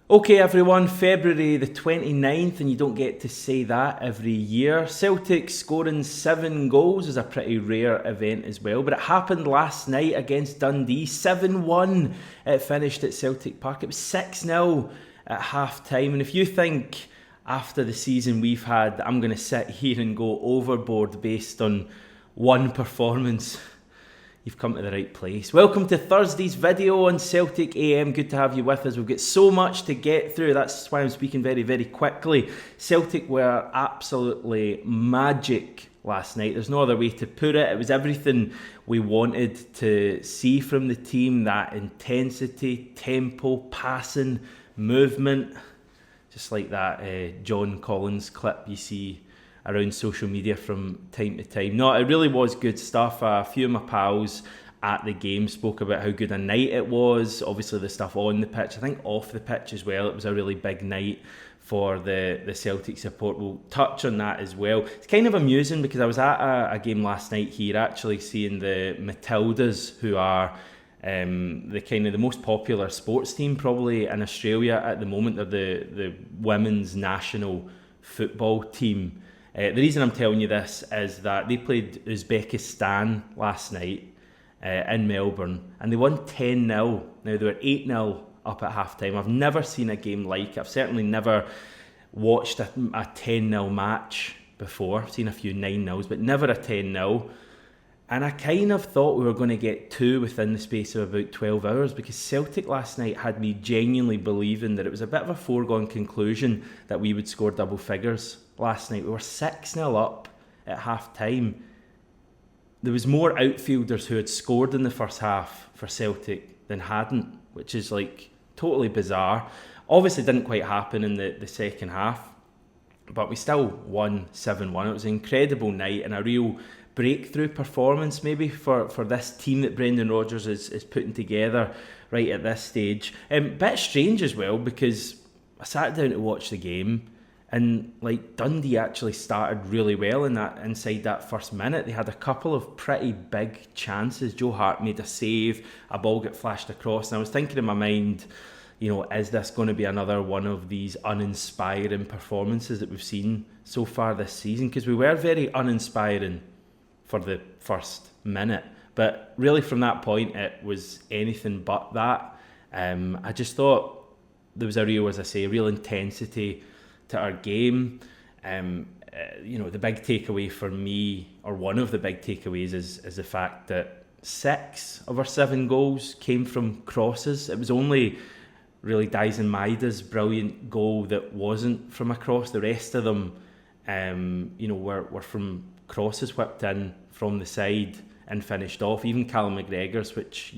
Okay everyone, February the 29th, and you don't get to say that every year. Celtic scoring 7 goals is a pretty rare event as well, but it happened last night against Dundee. 7-1 it finished at Celtic Park. It was 6-0 at half time, and if you think after the season we've had I'm going to sit here and go overboard based on one performance, you've come to the right place. Welcome to Thursday's video on Celtic AM. Good to have you with us. We've got so much to get through. That's why I'm speaking very, very quickly. Celtic were absolutely magic last night. There's no other way to put it. It was everything we wanted to see from the team. That intensity, tempo, passing, movement. Just like that John Collins clip you see around social media from time to time. No, it really was good stuff. A few of my pals at the game spoke about how good a night it was. Obviously the stuff on the pitch, I think off the pitch as well, it was a really big night for the Celtic support. We'll touch on that as well. It's kind of amusing because I was at a game last night here actually seeing the Matildas, who are the most popular sports team probably in Australia at the moment. They're the women's national football team. The reason I'm telling you this is that they played Uzbekistan last night in Melbourne and they won 10-0. Now they were 8-0 up at half-time. I've never seen a game like it. I've certainly never watched a 10-0 match before. I've seen a few 9-0s, but never a 10-0. And I kind of thought we were going to get two within the space of about 12 hours because Celtic last night had me genuinely believing that it was a bit of a foregone conclusion that we would score double figures last night. We were 6-0 up at half time. There was more outfielders who had scored in the first half for Celtic than hadn't, which is like totally bizarre. Obviously didn't quite happen in the second half, but we still won 7-1. It was an incredible night and a real breakthrough performance maybe for this team that Brendan Rodgers is putting together right at this stage. Bit strange as well because I sat down to watch the game and like Dundee actually started really well inside that first minute. They had a couple of pretty big chances. Joe Hart made a save, a ball got flashed across, and I was thinking in my mind, you know, is this going to be another one of these uninspiring performances that we've seen so far this season? Because we were very uninspiring for the first minute, but really from that point it was anything but that. I just thought there was a real intensity to our game. The big takeaway for me, or one of the big takeaways, is the fact that 6 of our 7 goals came from crosses. It was only really Dyson Maida's brilliant goal that wasn't from a cross. The rest of them were from crosses whipped in from the side and finished off. Even Callum McGregor's, which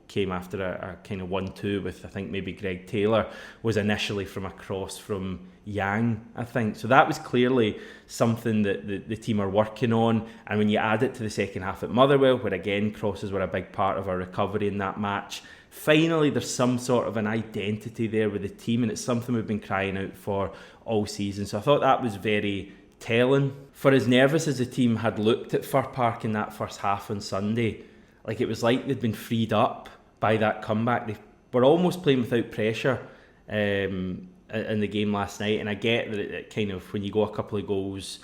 came after a kind of 1-2 with I think maybe Greg Taylor, was initially from a cross from Yang, I think. So that was clearly something that the team are working on. And when you add it to the second half at Motherwell, where again crosses were a big part of our recovery in that match, finally there's some sort of an identity there with the team, and it's something we've been crying out for all season. So I thought that was very telling. For as nervous as the team had looked at Fir Park in that first half on Sunday, like it was like they'd been freed up by that comeback. They were almost playing without pressure in the game last night, and I get that it kind of, when you go a couple of goals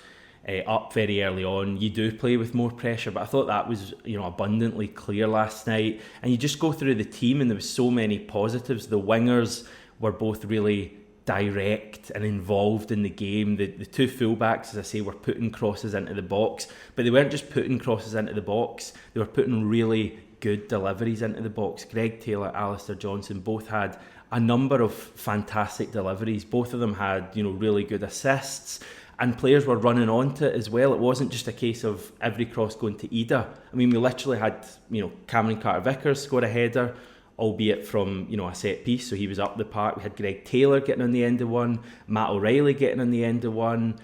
up very early on, you do play with more pressure, but I thought that was abundantly clear last night. And you just go through the team and there was so many positives. The wingers were both really direct and involved in the game. The two fullbacks, as I say, were putting crosses into the box, but they weren't just putting crosses into the box, they were putting really good deliveries into the box. Greg Taylor, Alistair Johnson both had a number of fantastic deliveries. Both of them had really good assists, and players were running onto it as well. It wasn't just a case of every cross going to Ida. I mean, we literally had Cameron Carter-Vickers score a header, albeit from a set piece, so he was up the park. We had Greg Taylor getting on the end of one, Matt O'Reilly getting on the end of one,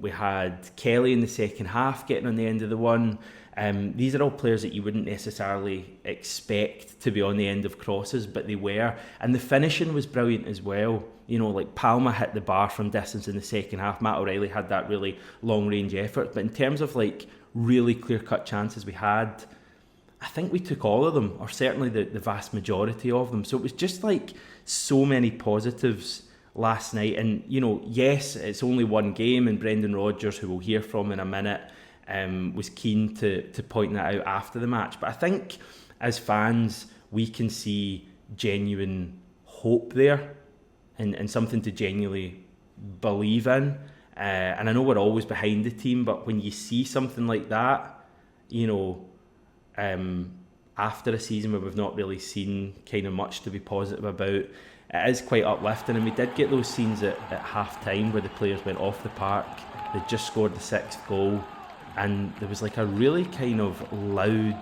we had Kelly in the second half getting on the end of the one. These are all players that you wouldn't necessarily expect to be on the end of crosses, but they were, and the finishing was brilliant as well. Like Palma hit the bar from distance in the second half. Matt O'Reilly had that really long range effort, but in terms of like really clear cut chances we had, I think we took all of them, or certainly the vast majority of them. So it was just like so many positives last night. And, you know, yes, it's only one game, and Brendan Rodgers, who we'll hear from in a minute, was keen to point that out after the match. But I think as fans, we can see genuine hope there and something to genuinely believe in. And I know we're always behind the team, but when you see something like that, you know, after a season where we've not really seen kind of much to be positive about, it is quite uplifting. And we did get those scenes at half time where the players went off the park. They just scored the 6th goal, and there was like a really kind of loud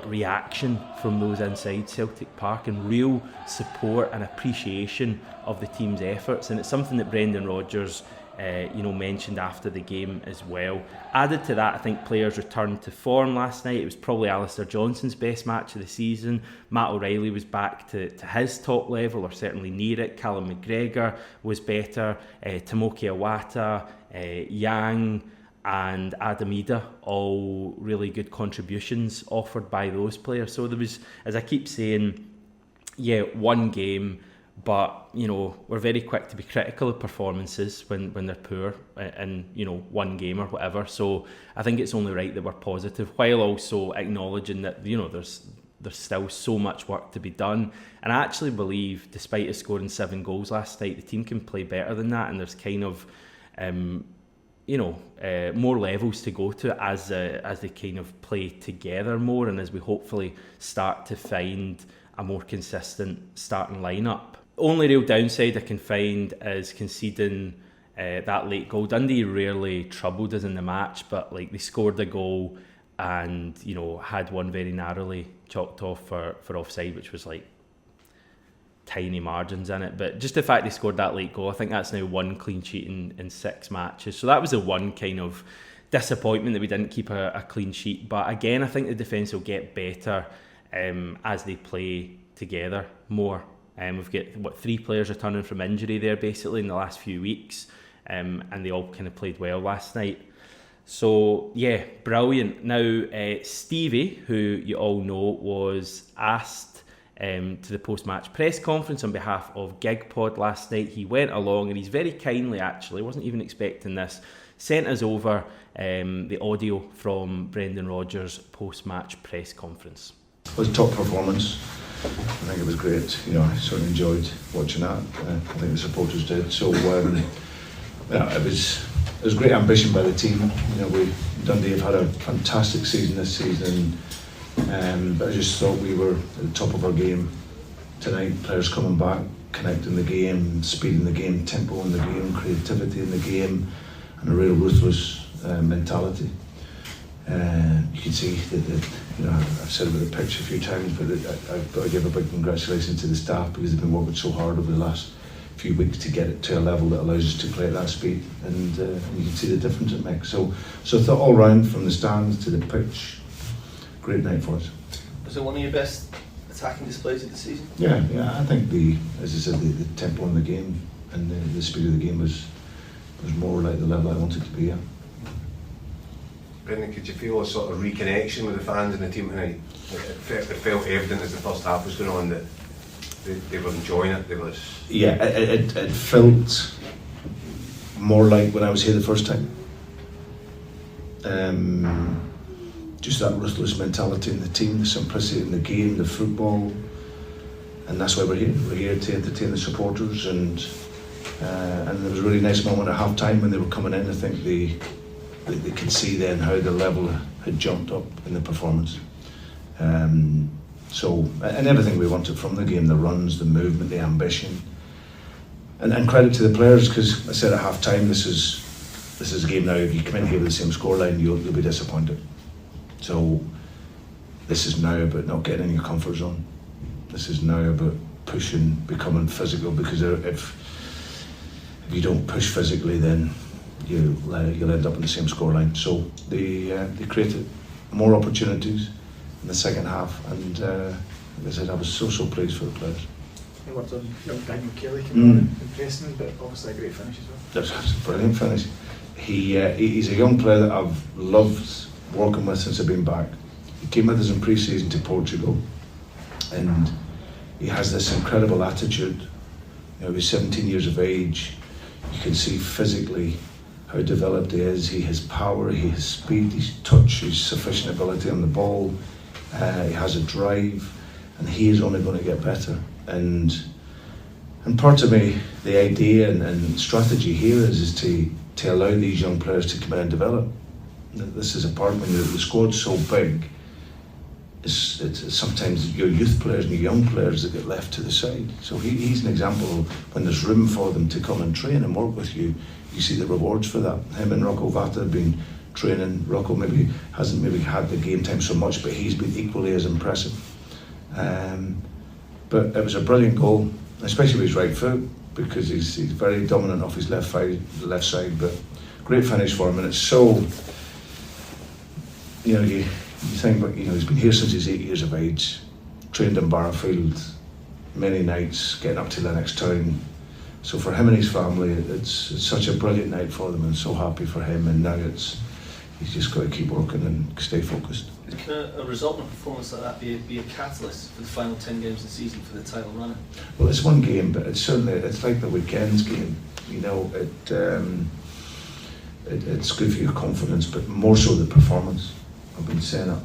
reaction from those inside Celtic Park, and real support and appreciation of the team's efforts. And it's something that Brendan Rodgers mentioned after the game as well. Added to that, I think players returned to form last night. It was probably Alistair Johnson's best match of the season. Matt O'Reilly was back to his top level, or certainly near it. Callum McGregor was better. Tomoki Iwata, Yang and Adam Ida, all really good contributions offered by those players. So there was, as I keep saying, one game, but, you know, we're very quick to be critical of performances when they're poor in, you know, one game or whatever. So I think it's only right that we're positive, while also acknowledging that, you know, there's still so much work to be done. And I actually believe, despite us scoring 7 goals last night, the team can play better than that, and there's kind of more levels to go to as they kind of play together more, and as we hopefully start to find a more consistent starting lineup. Only real downside I can find is conceding that late goal. Dundee rarely troubled us in the match, but like they scored a goal and, you know, had one very narrowly chalked off for offside, which was like tiny margins in it. But just the fact they scored that late goal, I think that's now 1 clean sheet in 6 matches. So that was the one kind of disappointment, that we didn't keep a clean sheet. But again, I think the defence will get better as they play together more. We've got 3 players returning from injury there basically in the last few weeks, and they all kind of played well last night. So yeah, brilliant. Now Stevie, who you all know, was asked to the post-match press conference on behalf of GigPod last night. He went along, and he's very kindly, actually, wasn't even expecting this, sent us over the audio from Brendan Rodgers' post-match press conference. It was a top performance. I think it was great. You know, I certainly enjoyed watching that. I think the supporters did. So it was great ambition by the team. You know, Dundee have had a fantastic season this season, but I just thought we were at the top of our game tonight. Players coming back, connecting the game, speed in the game, tempo in the game, creativity in the game, and a real ruthless mentality. You can see that you know, I've said about the pitch a few times, but I've got to give a big congratulations to the staff, because they've been working so hard over the last few weeks to get it to a level that allows us to play at that speed, and you can see the difference it makes. So I thought all round, from the stands to the pitch, great night for us. Was it one of your best attacking displays of the season? Yeah. I think as I said, the tempo in the game and the speed of the game was more like the level I wanted to be at. Brendan, could you feel a sort of reconnection with the fans and the team tonight? It felt evident as the first half was going on that they were enjoying it. It felt more like when I was here the first time. Just that ruthless mentality in the team, the simplicity in the game, the football, and that's why we're here. We're here to entertain the supporters, and there was a really nice moment at half time when they were coming in. I think they could see then how the level had jumped up in the performance. So everything we wanted from the game, the runs, the movement, the ambition, and credit to the players, because I said at half time, this is a game now, if you come in here with the same scoreline, you'll be disappointed. So this is now about not getting in your comfort zone. This is now about pushing, becoming physical, because if you don't push physically, then you'll end up in the same scoreline. So they created more opportunities in the second half, and like I said, I was so pleased for the players. Any words on young Daniel Kelly coming on, impressing us, but obviously a great finish as well. That's a brilliant finish. He's a young player that I've loved working with since I've been back. He came with us in pre-season to Portugal, and he has this incredible attitude. He was 17 years of age. You can see physically how developed he is. He has power, he has speed, his touch, his sufficient ability on the ball. He has a drive, and he is only going to get better. And part of me, the idea and strategy here is to allow these young players to come in and develop. This is a part when the squad's so big. It's sometimes your youth players and your young players that get left to the side. So he's an example of when there's room for them to come and train and work with you, you see the rewards for that. Him and Rocco Vata have been training. Rocco hasn't had the game time so much, but he's been equally as impressive. But it was a brilliant goal, especially with his right foot, because he's very dominant off his left side. But great finish for him, and it's so, you think, but he's been here since he's 8 years of age, trained in Barfield many nights, getting up to Lennoxtown. So for him and his family, it's such a brilliant night for them, and so happy for him. And now he's just got to keep working and stay focused. Can a result and a performance like that be a catalyst for the final 10 games of the season for the title running? Well, it's one game, but it's like the weekend's game. It's good for your confidence, but more so the performance. I've been saying it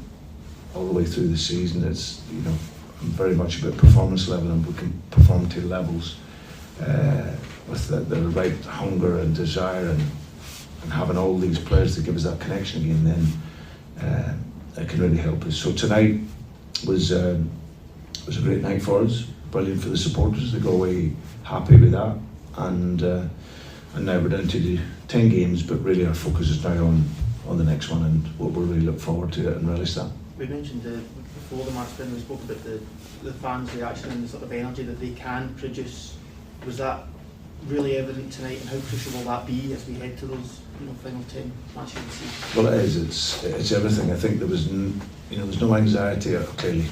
all the way through the season. It's I'm very much about performance level, and we can perform to levels with the right hunger and desire, and having all these players to give us that connection again. Then it can really help us. So tonight was a great night for us. Brilliant for the supporters. They go away happy with that, and now we're down to the 10 games, but really our focus is now on the next one, and we'll really look forward to it and relish that. We mentioned before the match when we spoke about the fans' reaction and the sort of energy that they can produce. Was that really evident tonight, and how crucial will that be as we head to those final 10 matches of the season? Well, it is. It's everything. I think there was no anxiety. Clearly,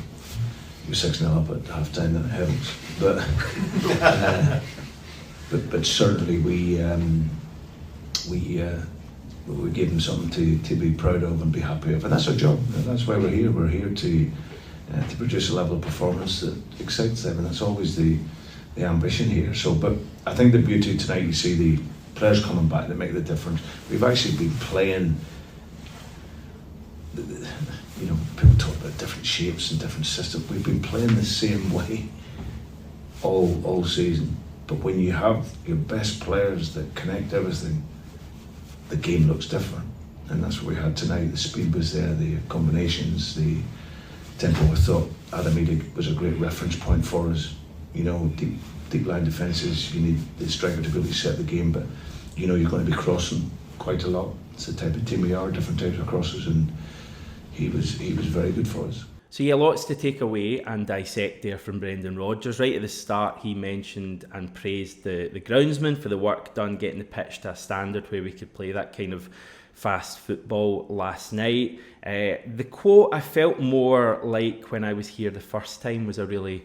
you're 6-0 up at half time, and it helps. But certainly we gave them something to be proud of and be happy of, and that's our job. That's why we're here. We're here to produce a level of performance that excites them, and that's always the ambition here. So, but I think the beauty tonight, you see the players coming back that make the difference. We've actually been playing. People talk about different shapes and different systems. We've been playing the same way all season. But when you have your best players that connect everything, the game looks different, and that's what we had tonight. The speed was there, the combinations, the tempo. I thought Adam Edig was a great reference point for us. Deep line defences, you need the striker to be able to set the game, but you're going to be crossing quite a lot. It's the type of team we are, different types of crosses, and he was very good for us. So yeah, lots to take away and dissect there from Brendan Rodgers. Right at the start, he mentioned and praised the groundsman for the work done getting the pitch to a standard where we could play that kind of fast football last night. The quote I felt more like when I was here the first time was a really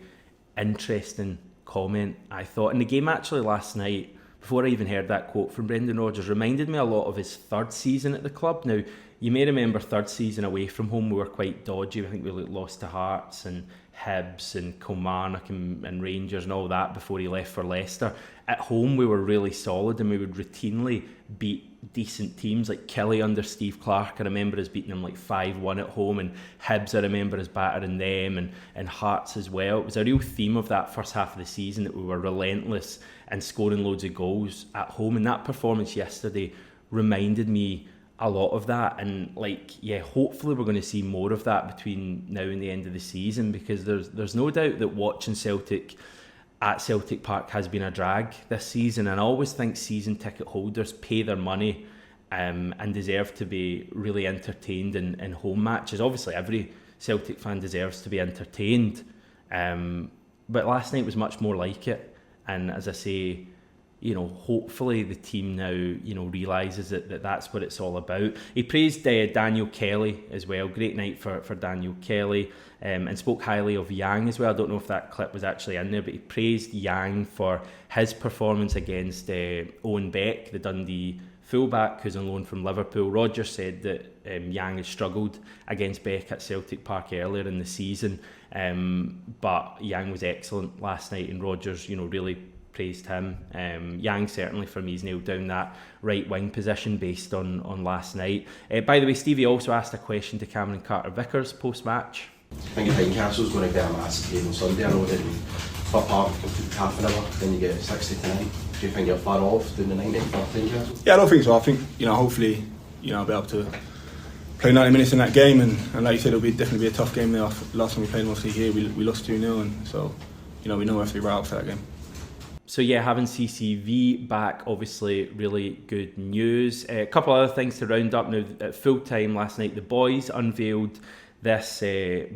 interesting comment, I thought. And the game actually last night, before I even heard that quote from Brendan Rodgers, reminded me a lot of his third season at the club. Now, you may remember third season away from home, we were quite dodgy. I think we lost to Hearts and Hibs and Kilmarnock and Rangers and all that before he left for Leicester. At home, we were really solid, and we would routinely beat decent teams like Kelly under Steve Clarke. I remember us beating them like 5-1 at home, and Hibs I remember us battering them, and Hearts as well. It was a real theme of that first half of the season that we were relentless and scoring loads of goals at home, and that performance yesterday reminded me a lot of that. And hopefully we're going to see more of that between now and the end of the season, because there's no doubt that watching Celtic at Celtic Park has been a drag this season, and I always think season ticket holders pay their money and deserve to be really entertained in home matches. Obviously every Celtic fan deserves to be entertained, but last night was much more like it. And as I say, hopefully the team now, realises that that's what it's all about. He praised Daniel Kelly as well. Great night for Daniel Kelly, and spoke highly of Yang as well. I don't know if that clip was actually in there, but he praised Yang for his performance against Owen Beck, the Dundee fullback who's on loan from Liverpool. Rodgers said that Yang had struggled against Beck at Celtic Park earlier in the season, but Yang was excellent last night, and Rodgers, really praised him. Yang certainly for me has nailed down that right wing position based on last night. By the way, Stevie also asked a question to Cameron Carter-Vickers post-match. I think Tynecastle's going to be a massive game on Sunday. I know that we flip half an hour, then you get 60 tonight. Do you think you're far off doing the 90 for Tynecastle? Yeah, I don't think so. I think, hopefully, I'll be able to play 90 minutes in that game, and like you said, it'll definitely be a tough game there. Last time we played mostly here, we lost 2-0, and so, we know we have to be right up for that game. So yeah, having CCV back, obviously really good news. A couple other things to round up now. At full time last night, the boys unveiled this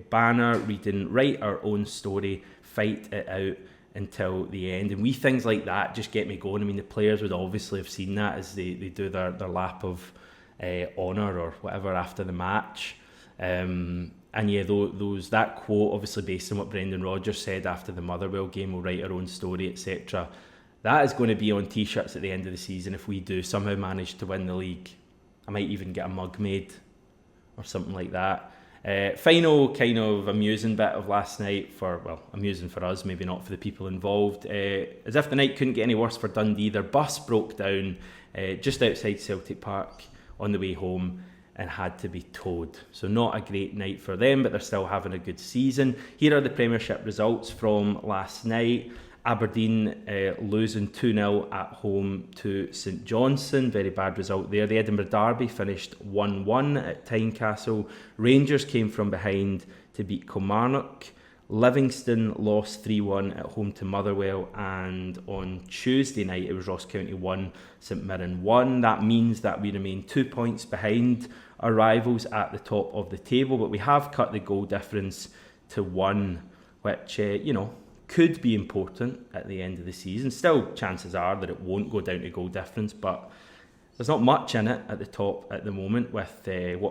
banner reading, "Write our own story, fight it out until the end." And wee things like that just get me going. I mean, the players would obviously have seen that as they do their lap of honour or whatever after the match. And yeah, that quote, obviously based on what Brendan Rodgers said after the Motherwell game, "We'll write our own story," etc. That is going to be on t-shirts at the end of the season if we do somehow manage to win the league. I might even get a mug made or something like that. Final kind of amusing bit of last night, amusing for us, maybe not for the people involved. As if the night couldn't get any worse for Dundee, their bus broke down just outside Celtic Park on the way home and had to be towed. So not a great night for them, but they're still having a good season. Here are the Premiership results from last night. Aberdeen losing 2-0 at home to St Johnstone. Very bad result there. The Edinburgh Derby finished 1-1 at Tynecastle. Rangers came from behind to beat Kilmarnock. Livingston lost 3-1 at home to Motherwell, and on Tuesday night it was Ross County 1, St Mirren 1. That means that we remain 2 points behind our rivals at the top of the table, but we have cut the goal difference to 1, which could be important at the end of the season. Still, chances are that it won't go down to goal difference, but there's not much in it at the top at the moment, with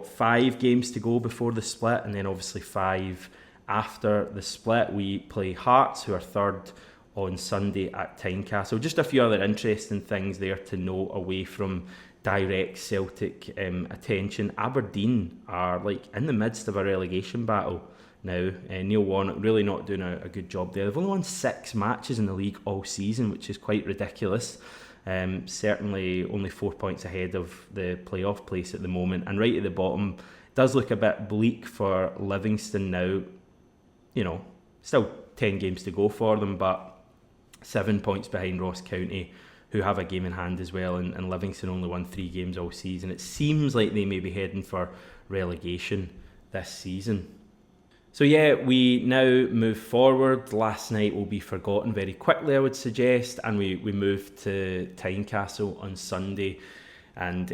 5 games to go before the split, and then obviously 5 after the split. We play Hearts, who are third, on Sunday at Tynecastle. Just a few other interesting things there to note away from direct Celtic attention. Aberdeen are in the midst of a relegation battle now. Neil Warnock really not doing a good job there. They've only won 6 matches in the league all season, which is quite ridiculous. Certainly only 4 points ahead of the playoff place at the moment, and right at the bottom does look a bit bleak for Livingston now. Still 10 games to go for them, but 7 points behind Ross County, who have a game in hand as well, and Livingston only won 3 games all season. It seems like they may be heading for relegation this season. So yeah, we now move forward. Last night will be forgotten very quickly, I would suggest, and we move to Tynecastle on Sunday. And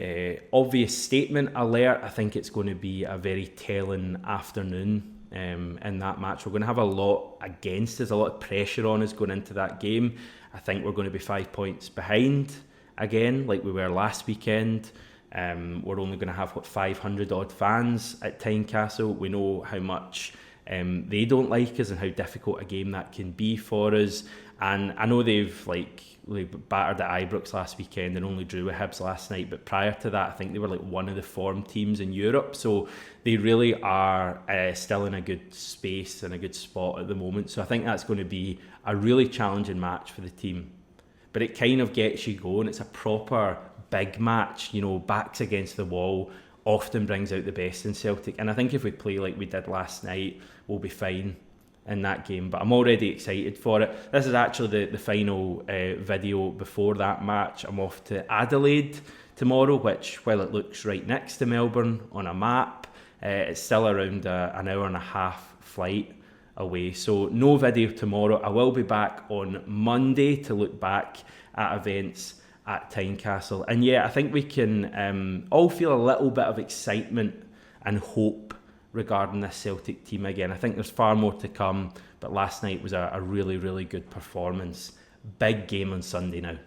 obvious statement alert, I think it's going to be a very telling afternoon in that match. We're going to have a lot against us, a lot of pressure on us going into that game. I think we're going to be 5 points behind again, like we were last weekend. We're only going to have 500 odd fans at Tynecastle. We know how much they don't like us and how difficult a game that can be for us. And I know they've battered at Ibrox last weekend and only drew with Hibs last night, but prior to that I think they were one of the form teams in Europe, so they really are still in a good space and a good spot at the moment. So I think that's going to be a really challenging match for the team, but it kind of gets you going. It's a proper big match, backs against the wall, often brings out the best in Celtic, and I think if we play like we did last night, we'll be fine in that game. But I'm already excited for it. This is actually the final video before that match. I'm off to Adelaide tomorrow, which, while it looks right next to Melbourne on a map, it's still around an hour and a half flight away. So no video tomorrow. I will be back on Monday to look back at events at Tynecastle. And yeah, I think we can all feel a little bit of excitement and hope regarding this Celtic team again. I think there's far more to come, but last night was a really, really good performance. Big game on Sunday now.